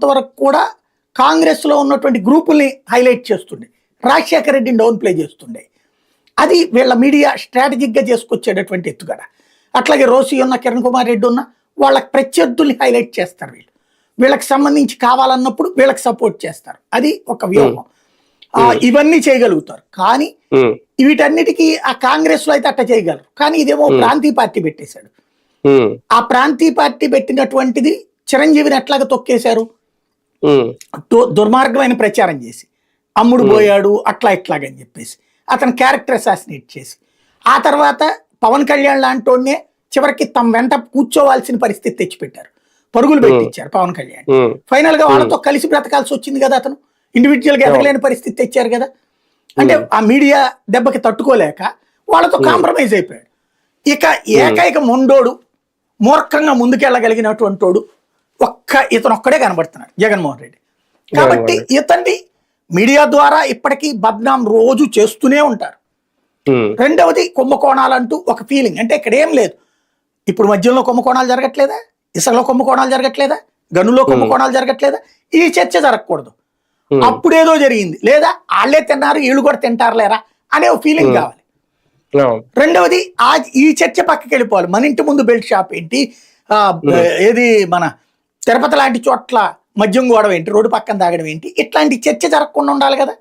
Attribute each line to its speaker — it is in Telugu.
Speaker 1: వరకు కూడా కాంగ్రెస్ లో ఉన్నటువంటి గ్రూపుల్ని హైలైట్ చేస్తుండే, రాజశేఖర రెడ్డిని డౌన్ ప్లే చేస్తుండే. అది వీళ్ళ మీడియా స్ట్రాటజిక్ గా చేసుకొచ్చేటటువంటి ఎత్తుగడ. అట్లాగే రోసి ఉన్న, కిరణ్ కుమార్ రెడ్డి ఉన్న వాళ్ళకి ప్రత్యర్థుల్ని హైలైట్ చేస్తారు. వీళ్ళకి సంబంధించి కావాలన్నప్పుడు వీళ్ళకి సపోర్ట్ చేస్తారు. అది ఒక వ్యూహం. ఇవన్నీ చేయగలుగుతారు. కానీ వీటన్నిటికీ ఆ కాంగ్రెస్ లో అయితే అట్ట చేయగలరు. కానీ ఇదేమో ప్రాంతీయ పార్టీ పెట్టేశాడు. ఆ ప్రాంతీయ పార్టీ పెట్టినటువంటిది చిరంజీవిని ఎట్లాగా తొక్కేశారు, దుర్మార్గమైన ప్రచారం చేసి అమ్ముడు పోయాడు అట్లా ఇట్లాగని చెప్పేసి అతని క్యారెక్టర్ అసాసినేట్ చేసి, ఆ తర్వాత పవన్ కళ్యాణ్ లాంటి చివరికి తమ వెంట కూర్చోవాల్సిన పరిస్థితి తెచ్చిపెట్టారు. పరుగులు పెట్టించారు పవన్ కళ్యాణ్. ఫైనల్ గా వాళ్ళతో కలిసి బ్రతకాల్సి వచ్చింది కదా. అతను ఇండివిజువల్ గా ఎదగలేని పరిస్థితి తెచ్చారు కదా. అంటే ఆ మీడియా దెబ్బకి తట్టుకోలేక వాళ్ళతో కాంప్రమైజ్ అయిపోయాడు. ఇక ఏకైక మొండోడు, మూర్ఖంగా ముందుకెళ్ళగలిగినటువంటి వాడు ఇతను ఒక్కడే కనబడుతున్నాడు, జగన్మోహన్ రెడ్డి. కాబట్టి ఇతన్ని మీడియా ద్వారా ఇప్పటికీ బద్నాం రోజు చేస్తూనే ఉంటారు. రెండవది కుంభకోణాలంటూ ఒక ఫీలింగ్. అంటే ఇక్కడ ఏం లేదు, ఇప్పుడు మద్యంలో కుంభకోణాలు జరగట్లేదా, ఇసుకలో కుంభకోణాలు జరగట్లేదా, గనుల్లో కుంభకోణాలు జరగట్లేదా, ఈ చర్చ జరగకూడదు. అప్పుడేదో జరిగింది, లేదా వాళ్ళే తిన్నారు వీళ్ళు కూడా తింటారులేరా అనే ఒక ఫీలింగ్ కావాలి. రెండవది ఈ చర్చ పక్కకి వెళ్ళిపోవాలి. మన ఇంటి ముందు బెల్ట్ షాప్ ఏంటి, ఏది మన తిరుపతి లాంటి చోట్ల మద్యం గోడవ ఏంటి, రోడ్డు పక్కన తాగడం ఏంటి, ఇట్లాంటి చర్చ జరగకుండా ఉండాలి కదా.